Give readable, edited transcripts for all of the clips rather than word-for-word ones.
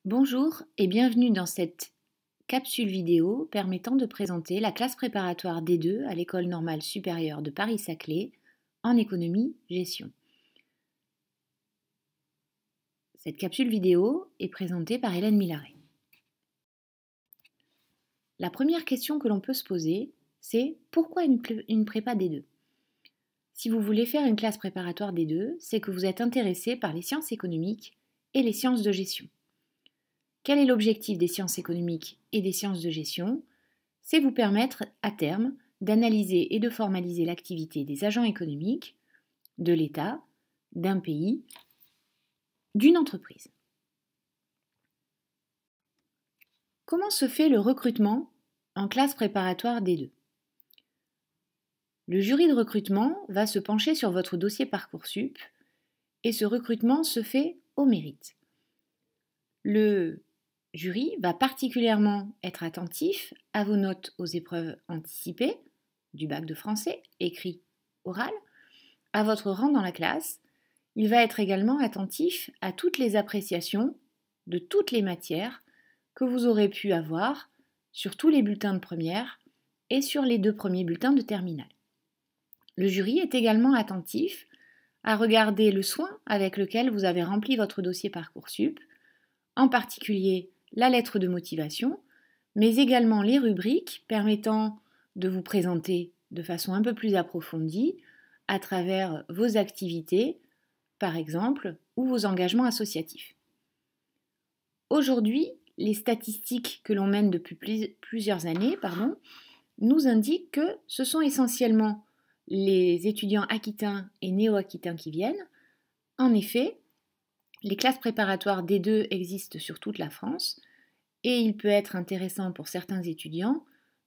Bonjour et bienvenue dans cette capsule vidéo permettant de présenter la classe préparatoire D2 à l'École normale supérieure de Paris-Saclay en économie-gestion. Cette capsule vidéo est présentée par Hélène Millaret. La première question que l'on peut se poser, c'est pourquoi une prépa D2 ? Si vous voulez faire une classe préparatoire D2, c'est que vous êtes intéressé par les sciences économiques et les sciences de gestion. Quel est l'objectif des sciences économiques et des sciences de gestion ? C'est vous permettre, à terme, d'analyser et de formaliser l'activité des agents économiques, de l'État, d'un pays, d'une entreprise. Comment se fait le recrutement en classe préparatoire D2 ? Le jury de recrutement va se pencher sur votre dossier Parcoursup et ce recrutement se fait au mérite. Le jury va particulièrement être attentif à vos notes aux épreuves anticipées du bac de français, écrit, oral, à votre rang dans la classe. Il va être également attentif à toutes les appréciations de toutes les matières que vous aurez pu avoir sur tous les bulletins de première et sur les 2 premiers bulletins de terminale. Le jury est également attentif à regarder le soin avec lequel vous avez rempli votre dossier Parcoursup, en particulier la lettre de motivation, mais également les rubriques permettant de vous présenter de façon un peu plus approfondie à travers vos activités, par exemple, ou vos engagements associatifs. Aujourd'hui, les statistiques que l'on mène depuis plusieurs années nous indiquent que ce sont essentiellement les étudiants aquitains et néo-aquitains qui viennent. En effet, les classes préparatoires D2 existent sur toute la France et il peut être intéressant pour certains étudiants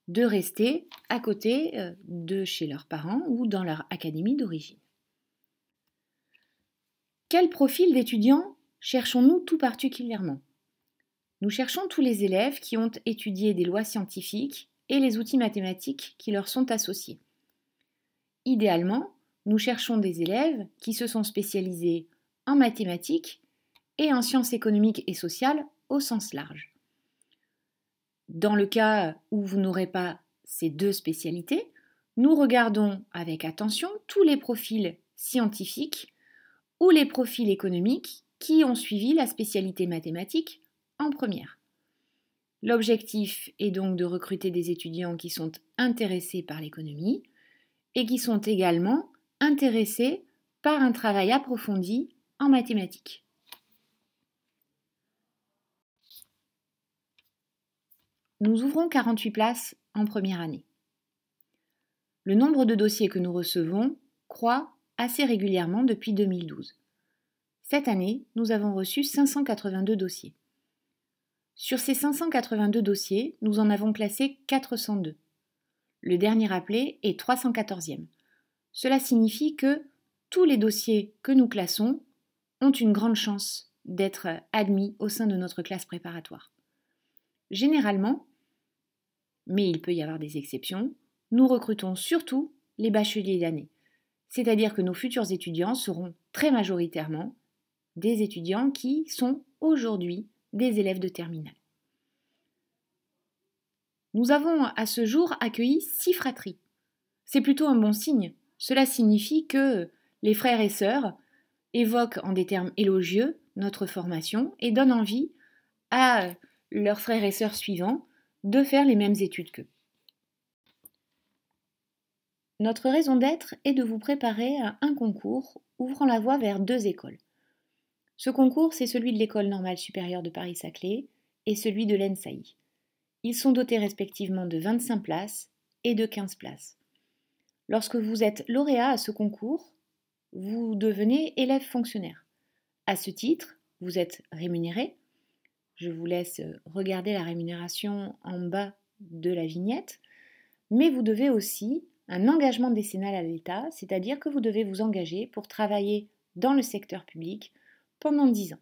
de rester à côté de chez leurs parents ou dans leur académie d'origine. Quel profil d'étudiants cherchons-nous tout particulièrement ? Nous cherchons tous les élèves qui ont étudié des lois scientifiques et les outils mathématiques qui leur sont associés. Idéalement, nous cherchons des élèves qui se sont spécialisés en mathématiques et en sciences économiques et sociales au sens large. Dans le cas où vous n'aurez pas ces 2 spécialités, nous regardons avec attention tous les profils scientifiques ou les profils économiques qui ont suivi la spécialité mathématique en première. L'objectif est donc de recruter des étudiants qui sont intéressés par l'économie et qui sont également intéressés par un travail approfondi en mathématiques. Nous ouvrons 48 places en première année. Le nombre de dossiers que nous recevons croît assez régulièrement depuis 2012. Cette année, nous avons reçu 582 dossiers. Sur ces 582 dossiers, nous en avons classé 402. Le dernier appelé est 314e. Cela signifie que tous les dossiers que nous classons ont une grande chance d'être admis au sein de notre classe préparatoire. Généralement, mais il peut y avoir des exceptions, nous recrutons surtout les bacheliers d'année. C'est-à-dire que nos futurs étudiants seront très majoritairement des étudiants qui sont aujourd'hui des élèves de terminale. Nous avons à ce jour accueilli 6 fratries. C'est plutôt un bon signe. Cela signifie que les frères et sœurs évoquent en des termes élogieux notre formation et donnent envie à leurs frères et sœurs suivants de faire les mêmes études qu'eux. Notre raison d'être est de vous préparer à un concours ouvrant la voie vers 2 écoles. Ce concours, c'est celui de l'École normale supérieure de Paris-Saclay et celui de l'ENSAI. Ils sont dotés respectivement de 25 places et de 15 places. Lorsque vous êtes lauréat à ce concours, vous devenez élève fonctionnaire. À ce titre, vous êtes rémunéré. Je vous laisse regarder la rémunération en bas de la vignette. Mais vous devez aussi un engagement décennal à l'État, c'est-à-dire que vous devez vous engager pour travailler dans le secteur public pendant 10 ans.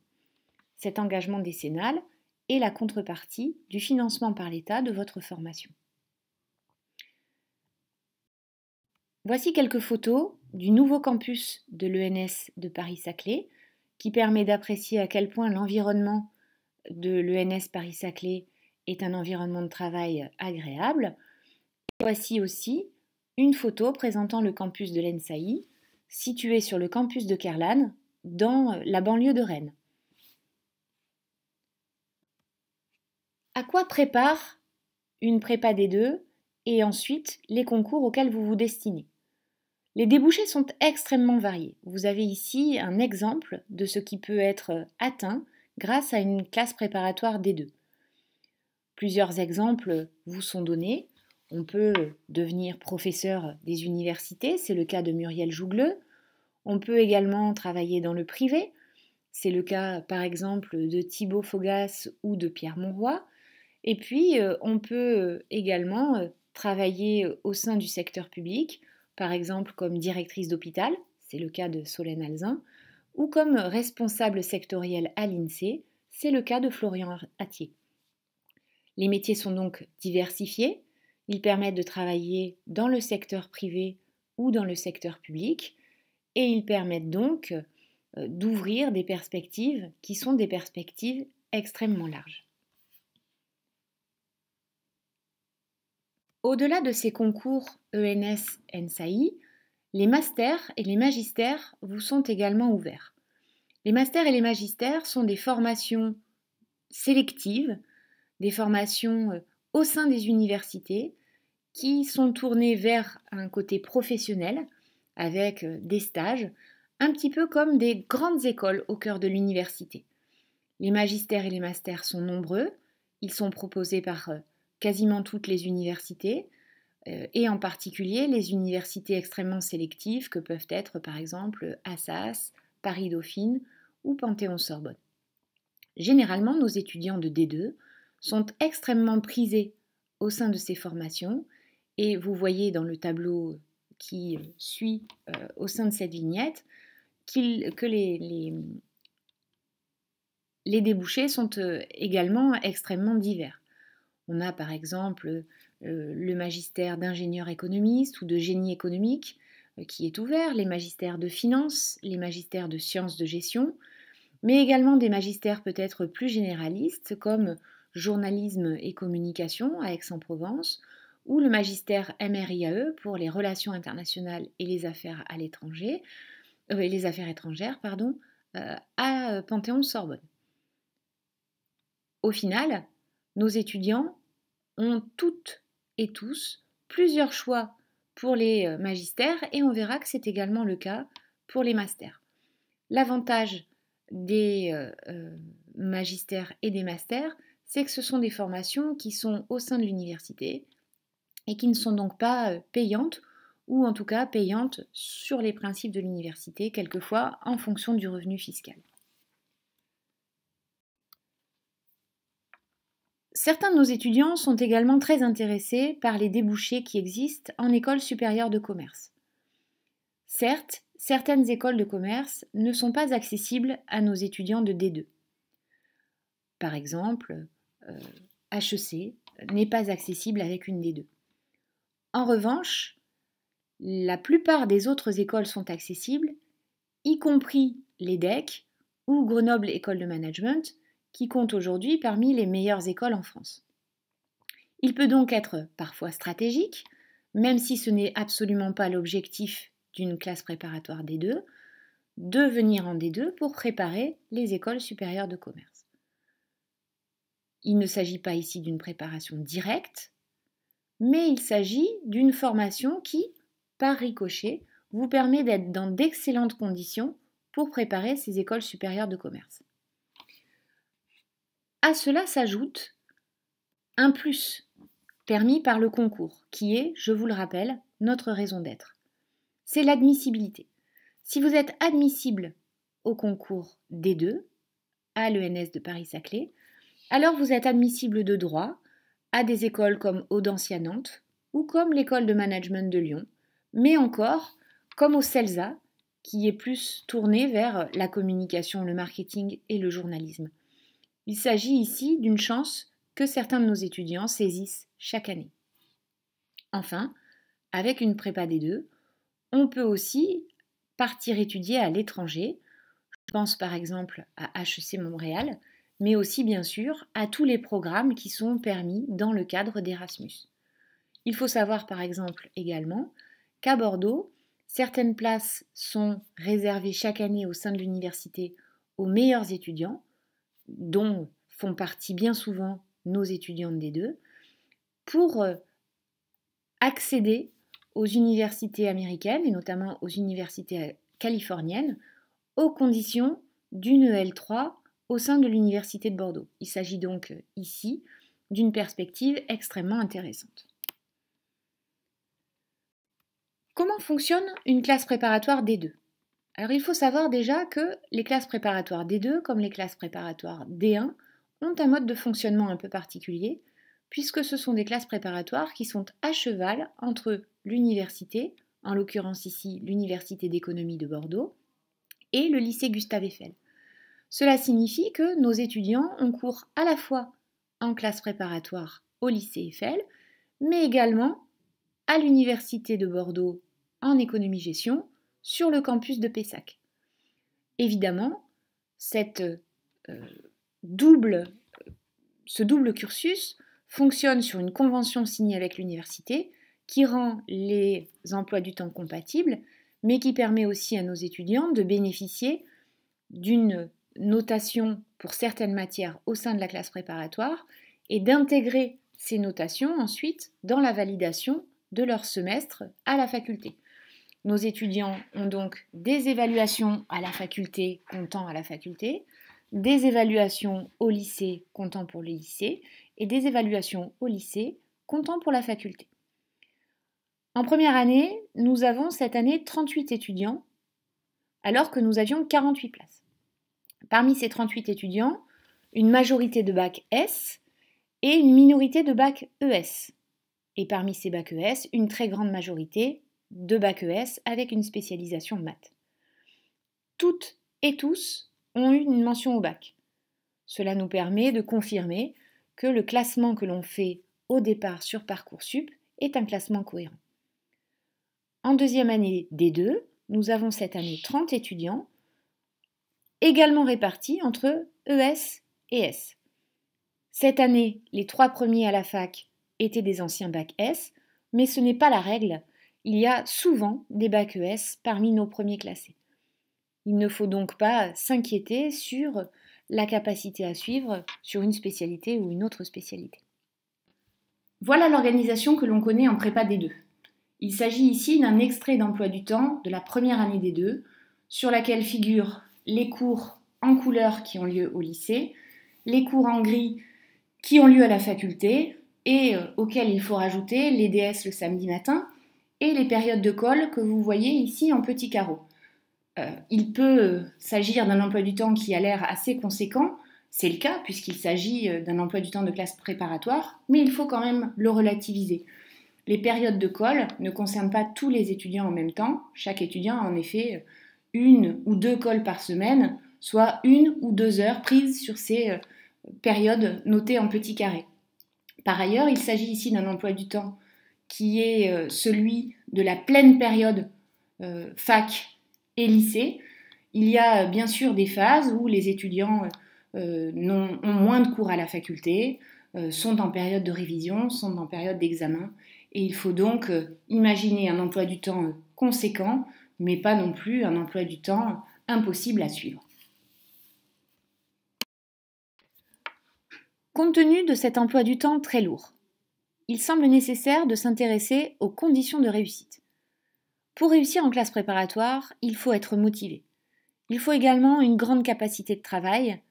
Cet engagement décennal est la contrepartie du financement par l'État de votre formation. Voici quelques photos du nouveau campus de l'ENS de Paris-Saclay qui permet d'apprécier à quel point l'environnement de l'ENS Paris-Saclay est un environnement de travail agréable. Et voici aussi une photo présentant le campus de l'ENSAI, situé sur le campus de Kerlan, dans la banlieue de Rennes. À quoi prépare une prépa D2 et ensuite les concours auxquels vous vous destinez? Les débouchés sont extrêmement variés. Vous avez ici un exemple de ce qui peut être atteint grâce à une classe préparatoire D2. Plusieurs exemples vous sont donnés. On peut devenir professeur des universités, c'est le cas de Muriel Jougleux. On peut également travailler dans le privé, c'est le cas par exemple de Thibaut Fogas ou de Pierre Monroy. Et puis on peut également travailler au sein du secteur public, par exemple comme directrice d'hôpital, c'est le cas de Solène Alzin, ou comme responsable sectoriel à l'INSEE, c'est le cas de Florian Attier. Les métiers sont donc diversifiés, ils permettent de travailler dans le secteur privé ou dans le secteur public, et ils permettent donc d'ouvrir des perspectives qui sont des perspectives extrêmement larges. Au-delà de ces concours ENS-NSAI, les masters et les magistères vous sont également ouverts. Les masters et les magistères sont des formations sélectives, des formations au sein des universités qui sont tournées vers un côté professionnel avec des stages, un petit peu comme des grandes écoles au cœur de l'université. Les magistères et les masters sont nombreux, ils sont proposés par quasiment toutes les universités, et en particulier les universités extrêmement sélectives que peuvent être par exemple Assas, Paris-Dauphine ou Panthéon-Sorbonne. Généralement, nos étudiants de D2 sont extrêmement prisés au sein de ces formations et vous voyez dans le tableau qui suit au sein de cette vignette que les débouchés sont également extrêmement divers. On a par exemple le magistère d'ingénieur économiste ou de génie économique qui est ouvert, les magistères de finance, les magistères de sciences de gestion, mais également des magistères peut-être plus généralistes comme journalisme et communication à Aix-en-Provence ou le magistère MRIAE pour les relations internationales et les affaires à l'étranger, les affaires étrangères, à Panthéon-Sorbonne. Au final, nos étudiants ont toutes et tous plusieurs choix pour les magistères et on verra que c'est également le cas pour les masters. L'avantage des magistères et des masters, c'est que ce sont des formations qui sont au sein de l'université et qui ne sont donc pas payantes ou en tout cas payantes sur les principes de l'université, quelquefois en fonction du revenu fiscal. Certains de nos étudiants sont également très intéressés par les débouchés qui existent en école supérieure de commerce. Certes, certaines écoles de commerce ne sont pas accessibles à nos étudiants de D2. Par exemple, HEC n'est pas accessible avec une D2. En revanche, la plupart des autres écoles sont accessibles, y compris l'EDEC ou Grenoble École de Management, qui compte aujourd'hui parmi les meilleures écoles en France. Il peut donc être parfois stratégique, même si ce n'est absolument pas l'objectif d'une classe préparatoire D2, de venir en D2 pour préparer les écoles supérieures de commerce. Il ne s'agit pas ici d'une préparation directe, mais il s'agit d'une formation qui, par ricochet, vous permet d'être dans d'excellentes conditions pour préparer ces écoles supérieures de commerce. À cela s'ajoute un plus permis par le concours, qui est, je vous le rappelle, notre raison d'être. C'est l'admissibilité. Si vous êtes admissible au concours D2, à l'ENS de Paris-Saclay, alors vous êtes admissible de droit à des écoles comme Audencia Nantes ou comme l'école de management de Lyon, mais encore comme au CELSA, qui est plus tourné vers la communication, le marketing et le journalisme. Il s'agit ici d'une chance que certains de nos étudiants saisissent chaque année. Enfin, avec une prépa D2, on peut aussi partir étudier à l'étranger. Je pense par exemple à HEC Montréal, mais aussi bien sûr à tous les programmes qui sont permis dans le cadre d'Erasmus. Il faut savoir par exemple également qu'à Bordeaux, certaines places sont réservées chaque année au sein de l'université aux meilleurs étudiants, dont font partie bien souvent nos étudiants de D2, pour accéder aux universités américaines et notamment aux universités californiennes aux conditions d'une EL3 au sein de l'université de Bordeaux. Il s'agit donc ici d'une perspective extrêmement intéressante. Comment fonctionne une classe préparatoire D2 ? Alors il faut savoir déjà que les classes préparatoires D2 comme les classes préparatoires D1 ont un mode de fonctionnement un peu particulier puisque ce sont des classes préparatoires qui sont à cheval entre l'université, en l'occurrence ici l'Université d'économie de Bordeaux, et le lycée Gustave Eiffel. Cela signifie que nos étudiants ont cours à la fois en classe préparatoire au lycée Eiffel, mais également à l'Université de Bordeaux en économie-gestion sur le campus de Pessac. Évidemment, ce double cursus fonctionne sur une convention signée avec l'université qui rend les emplois du temps compatibles, mais qui permet aussi à nos étudiants de bénéficier d'une notation pour certaines matières au sein de la classe préparatoire et d'intégrer ces notations ensuite dans la validation de leur semestre à la faculté. Nos étudiants ont donc des évaluations à la faculté comptant à la faculté, des évaluations au lycée comptant pour le lycée et des évaluations au lycée comptant pour la faculté. En première année, nous avons cette année 38 étudiants alors que nous avions 48 places. Parmi ces 38 étudiants, une majorité de bac S et une minorité de bac ES. Et parmi ces bacs ES, une très grande majorité de bac ES avec une spécialisation maths. Toutes et tous ont eu une mention au bac. Cela nous permet de confirmer que le classement que l'on fait au départ sur Parcoursup est un classement cohérent. En deuxième année D2, nous avons cette année 30 étudiants, également répartis entre ES et S. Cette année, les 3 premiers à la fac étaient des anciens bacs S, mais ce n'est pas la règle. Il y a souvent des bacs ES parmi nos premiers classés. Il ne faut donc pas s'inquiéter sur la capacité à suivre sur une spécialité ou une autre spécialité. Voilà l'organisation que l'on connaît en prépa D2. Il s'agit ici d'un extrait d'emploi du temps de la première année D2, sur laquelle figurent les cours en couleur qui ont lieu au lycée, les cours en gris qui ont lieu à la faculté et auxquels il faut rajouter les DS le samedi matin et les périodes de colle que vous voyez ici en petits carreaux. Il peut s'agir d'un emploi du temps qui a l'air assez conséquent, c'est le cas puisqu'il s'agit d'un emploi du temps de classe préparatoire, mais il faut quand même le relativiser. Les périodes de colle ne concernent pas tous les étudiants en même temps, chaque étudiant a en effet 1 ou 2 colles par semaine, soit 1 ou 2 heures prises sur ces périodes notées en petits carrés. Par ailleurs, il s'agit ici d'un emploi du temps qui est celui de la pleine période fac et lycée. Il y a bien sûr des phases où les étudiants ont moins de cours à la faculté, sont en période de révision, sont en période d'examen, et il faut donc imaginer un emploi du temps conséquent, mais pas non plus un emploi du temps impossible à suivre. Compte tenu de cet emploi du temps très lourd, il semble nécessaire de s'intéresser aux conditions de réussite. Pour réussir en classe préparatoire, il faut être motivé. Il faut également une grande capacité de travail,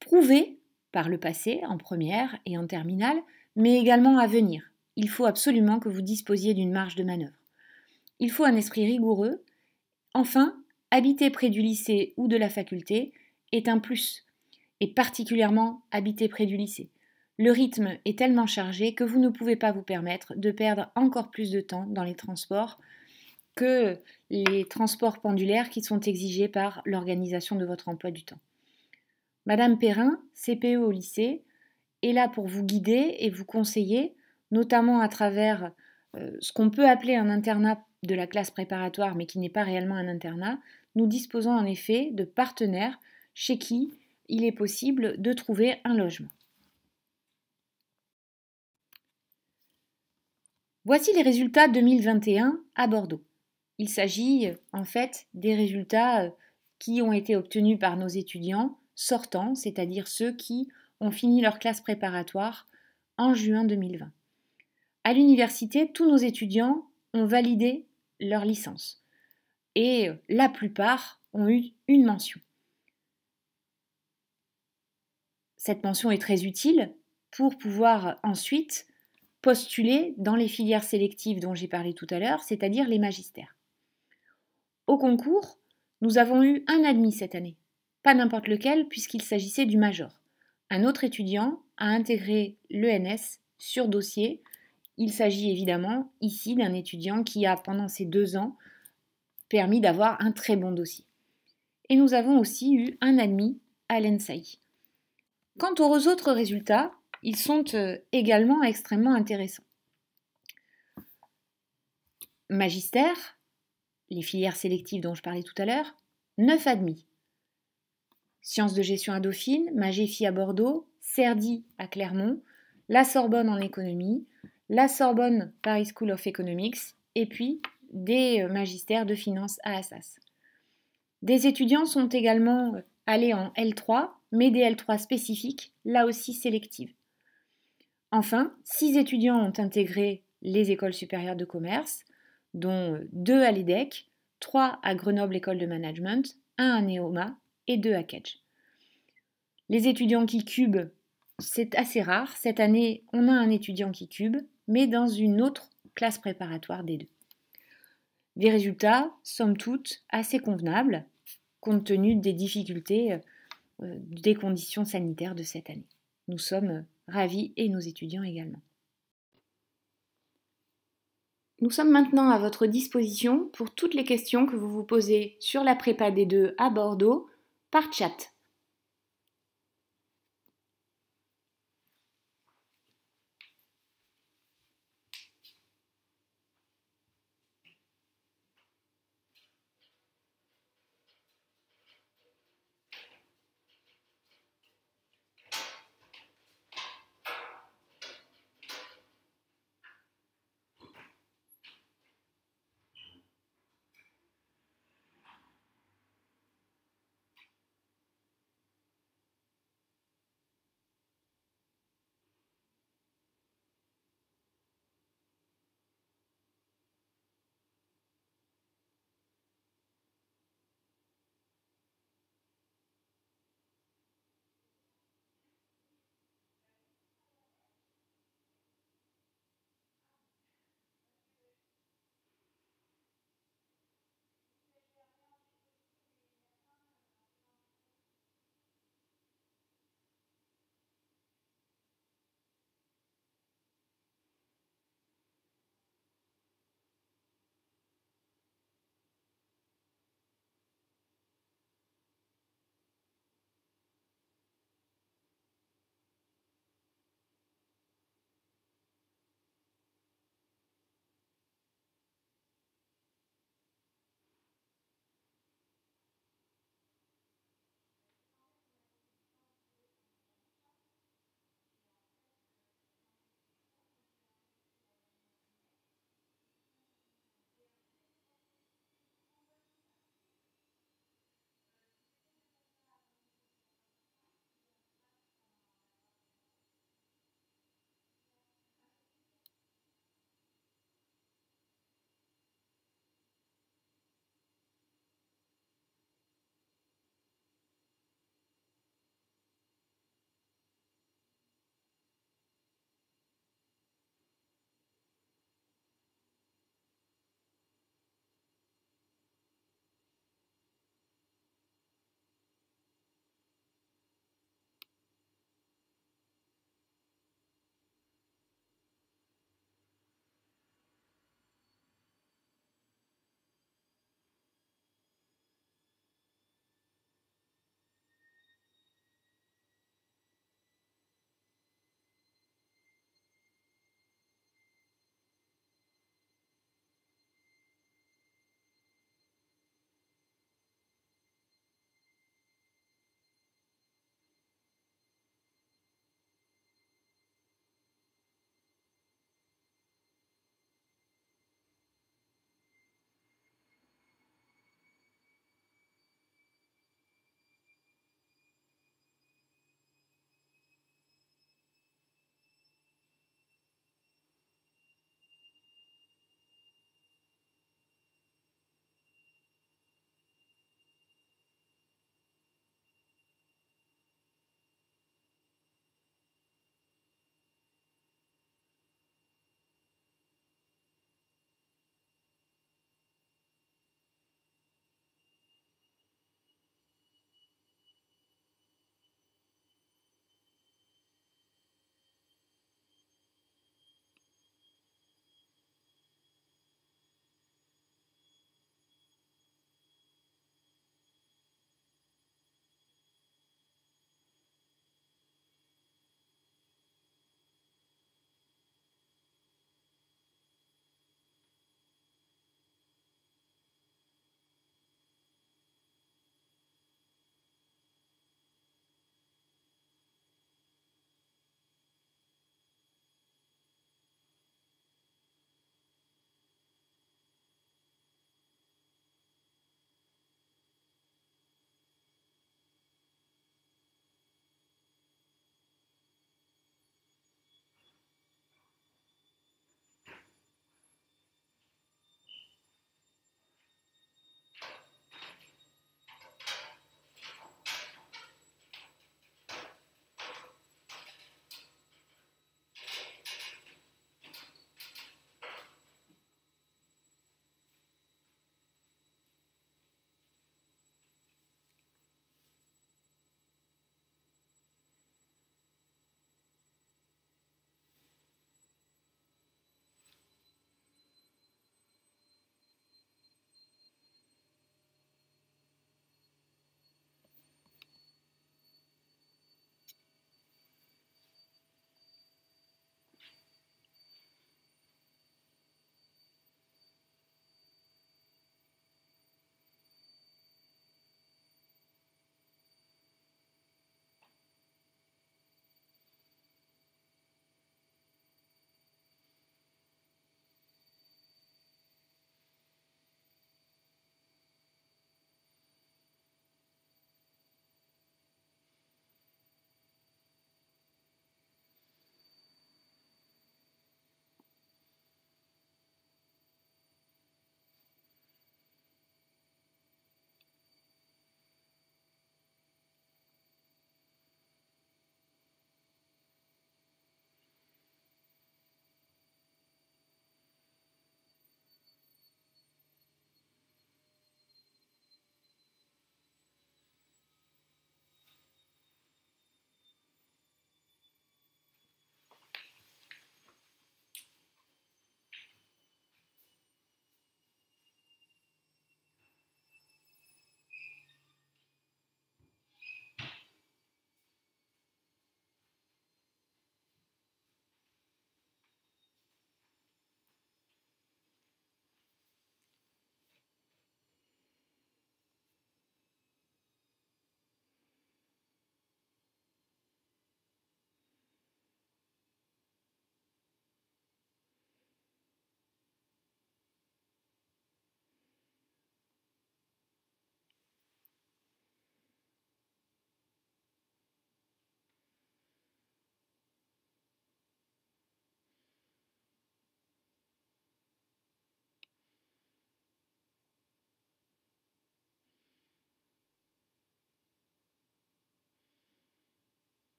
prouvée par le passé, en première et en terminale, mais également à venir. Il faut absolument que vous disposiez d'une marge de manœuvre. Il faut un esprit rigoureux. Enfin, habiter près du lycée ou de la faculté est un plus, et particulièrement habiter près du lycée. Le rythme est tellement chargé que vous ne pouvez pas vous permettre de perdre encore plus de temps dans les transports que les transports pendulaires qui sont exigés par l'organisation de votre emploi du temps. Madame Perrin, CPE au lycée, est là pour vous guider et vous conseiller, notamment à travers ce qu'on peut appeler un internat de la classe préparatoire, mais qui n'est pas réellement un internat. Nous disposons en effet de partenaires chez qui il est possible de trouver un logement. Voici les résultats 2021 à Bordeaux. Il s'agit en fait des résultats qui ont été obtenus par nos étudiants sortants, c'est-à-dire ceux qui ont fini leur classe préparatoire en juin 2020. À l'université, tous nos étudiants ont validé leur licence et la plupart ont eu une mention. Cette mention est très utile pour pouvoir ensuite postuler dans les filières sélectives dont j'ai parlé tout à l'heure, c'est-à-dire les magistères. Au concours, nous avons eu un admis cette année, pas n'importe lequel puisqu'il s'agissait du major. Un autre étudiant a intégré l'ENS sur dossier. Il s'agit évidemment ici d'un étudiant qui a pendant ces 2 ans permis d'avoir un très bon dossier. Et nous avons aussi eu un admis à l'ENSAI. Quant aux autres résultats, ils sont également extrêmement intéressants. Magistère, les filières sélectives dont je parlais tout à l'heure, 9 admis. Sciences de gestion à Dauphine, Magéfi à Bordeaux, CERDI à Clermont, la Sorbonne en économie, la Sorbonne Paris School of Economics et puis des magistères de finance à Assas. Des étudiants sont également allés en L3, mais des L3 spécifiques, là aussi sélectives. Enfin, 6 étudiants ont intégré les écoles supérieures de commerce, dont 2 à l'EDEC, 3 à Grenoble École de Management, 1 à Neoma et 2 à Kedge. Les étudiants qui cubent, c'est assez rare. Cette année, on a un étudiant qui cube, mais dans une autre classe préparatoire des 2. Des résultats, somme toute, assez convenables, compte tenu des difficultés des conditions sanitaires de cette année. Nous sommes ravis et nos étudiants également. Nous sommes maintenant à votre disposition pour toutes les questions que vous vous posez sur la prépa D2 à Bordeaux par chat.